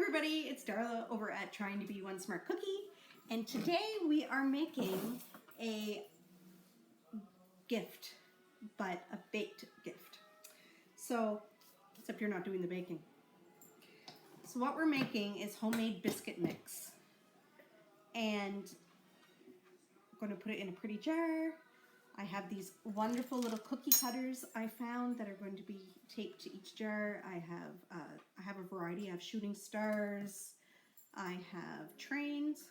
everybody, it's Darla over at Trying to Be One Smart Cookie, and today we are making a gift, but a baked gift. So, except you're not doing the baking. So what we're making is homemade biscuit mix, and I'm going to put it in a pretty jar. I have these wonderful little cookie cutters I found that are going to be taped to each jar. I have a variety. I have shooting stars. I have trains.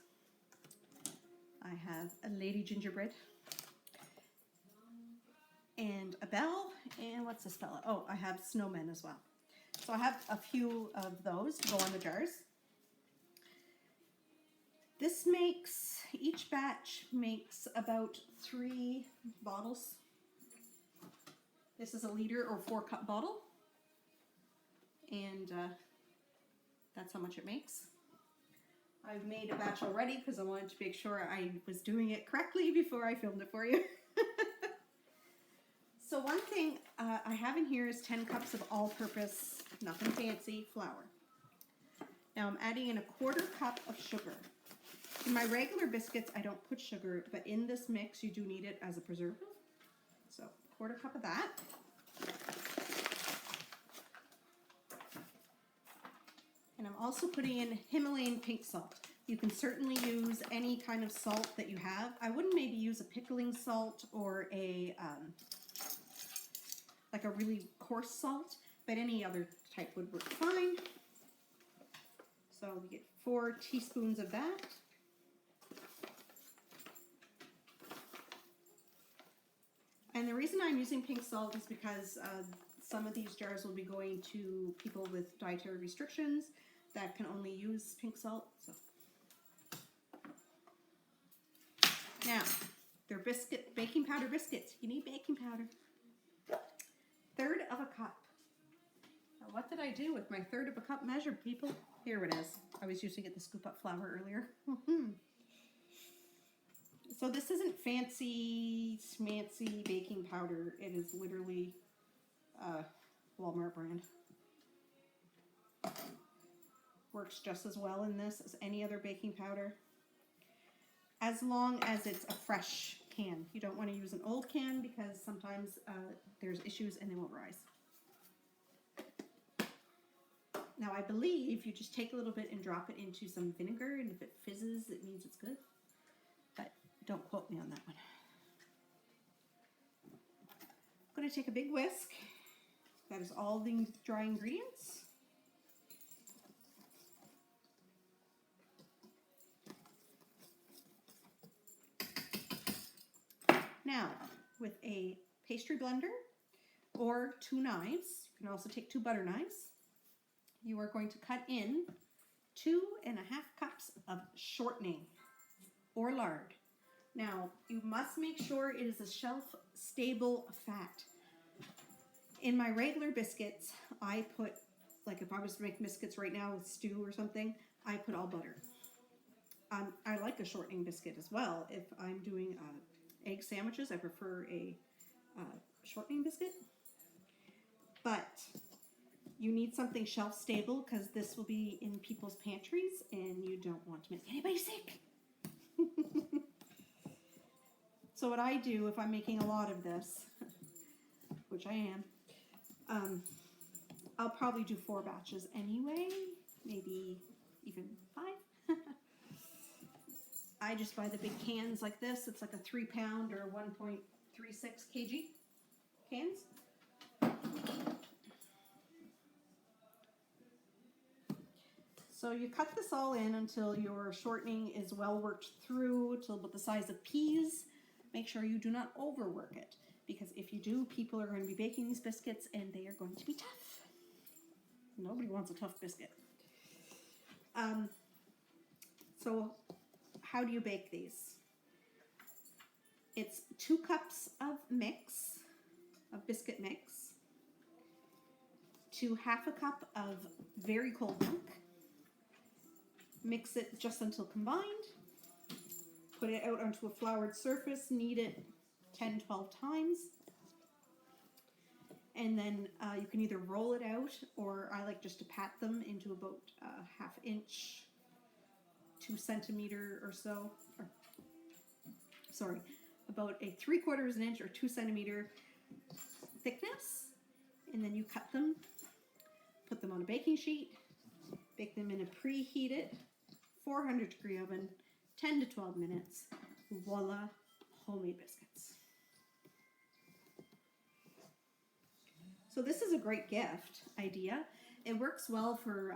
I have a lady gingerbread. And a bell. And what's this fella? Oh, I have snowmen as well. So I have a few of those to go on the jars. This makes, each batch makes about 3 bottles. This is a liter or 4-cup bottle. And that's how much it makes. I've made a batch already because I wanted to make sure I was doing it correctly before I filmed it for you. So one thing I have in here is 10 cups of all-purpose, nothing fancy, flour. Now I'm adding in a 1/4 cup of sugar. In my regular biscuits, I don't put sugar, but in this mix, you do need it as a preservative. So, 1/4 cup of that. And I'm also putting in Himalayan pink salt. You can certainly use any kind of salt that you have. I wouldn't maybe use a pickling salt or a, like a really coarse salt, but any other type would work fine. So, we get 4 teaspoons of that. And the reason I'm using pink salt is because some of these jars will be going to people with dietary restrictions that can only use pink salt. So. Now, they're baking powder biscuits. You need baking powder. 1/3 of a cup. Now, what did I do with my 1/3 of a cup measure, people? Here it is. I was using it to scoop up flour earlier. So this isn't fancy, schmancy baking powder. It is literally Walmart brand. Works just as well in this as any other baking powder. As long as it's a fresh can. You don't want to use an old can because sometimes there's issues and they won't rise. Now I believe you just take a little bit and drop it into some vinegar, and if it fizzes, it means it's good. But don't quote me on that one. I'm going to take a big whisk. That is all the dry ingredients. Now, with a pastry blender or 2 knives, you can also take 2 butter knives, you are going to cut in 2½ cups of shortening or lard. Now, you must make sure it is a shelf-stable fat. In my regular biscuits, I put, like if I was to make biscuits right now with stew or something, I put all butter. I like a shortening biscuit as well. If I'm doing egg sandwiches, I prefer a shortening biscuit. But you need something shelf-stable because this will be in people's pantries and you don't want to make anybody sick. So what I do if I'm making a lot of this, which I am, I'll probably do 4 batches anyway, maybe even 5. I just buy the big cans like this. It's like a 3-pound or 1.36 kg cans. So you cut this all in until your shortening is well worked through, till about the size of peas. Make sure you do not overwork it, because if you do, people are going to be baking these biscuits and they are going to be tough. Nobody wants a tough biscuit. So how do you bake these? It's 2 cups of mix, of biscuit mix, to 1/2 cup of very cold milk. Mix it just until combined. Put it out onto a floured surface, knead it 10-12 times. And then you can either roll it out, or I like just to pat them into about a 1/2 inch, 2 centimeter or so, or, sorry, about a 3/4 inch or 2 centimeter thickness. And then you cut them, put them on a baking sheet, bake them in a preheated 400-degree oven, 10 to 12 minutes. Voila, homemade biscuits. So this is a great gift idea. It works well for,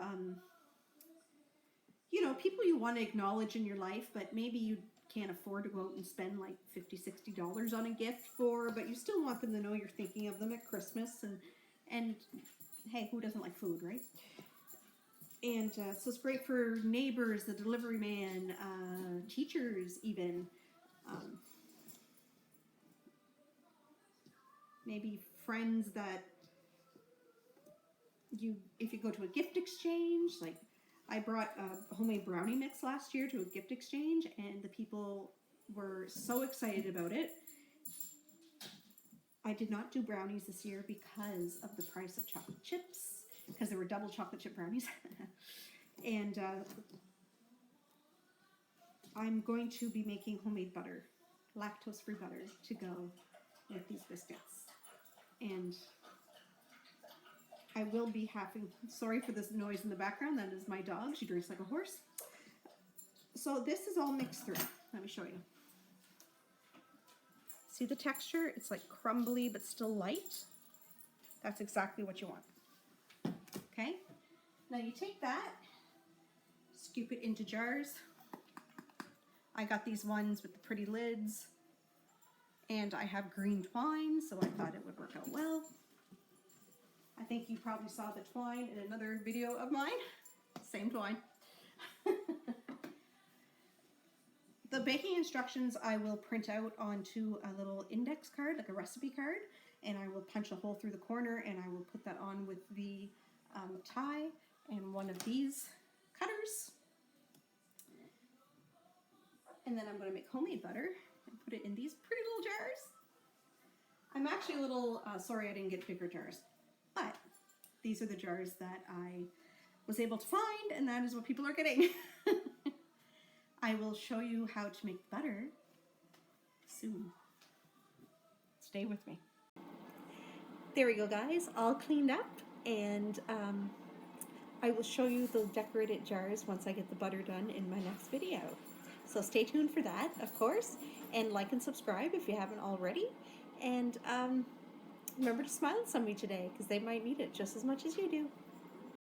you know, people you want to acknowledge in your life, but maybe you can't afford to go out and spend like $50, $60 on a gift for, but you still want them to know you're thinking of them at Christmas. And hey, who doesn't like food, right? And so it's great for neighbors, the delivery man, teachers even. Maybe friends that if you go to a gift exchange, like I brought a homemade brownie mix last year to a gift exchange, and the people were so excited about it. I did not do brownies this year because of the price of chocolate chips, because there were double chocolate chip brownies. And I'm going to be making homemade butter, lactose-free butter, to go with these biscuits. And I will be having, sorry for this noise in the background, that is my dog. She drinks like a horse. So this is all mixed through. Let me show you. See the texture? It's like crumbly but still light. That's exactly what you want. Okay? Now you take that, scoop it into jars. I got these ones with the pretty lids, and I have green twine, so I thought it would work out well. I think you probably saw the twine in another video of mine. Same twine. The baking instructions I will print out onto a little index card, like a recipe card, and I will punch a hole through the corner, and I will put that on with the tie and one of these cutters. And then I'm going to make homemade butter and put it in these pretty little jars. I'm actually a little sorry I didn't get bigger jars, but these are the jars that I was able to find, and that is what people are getting. I will show you how to make butter soon. Stay with me. There we go, guys, all cleaned up, and I will show you the decorated jars once I get the butter done in my next video. So stay tuned for that, of course, and like and subscribe if you haven't already. And remember to smile at somebody today, because they might need it just as much as you do.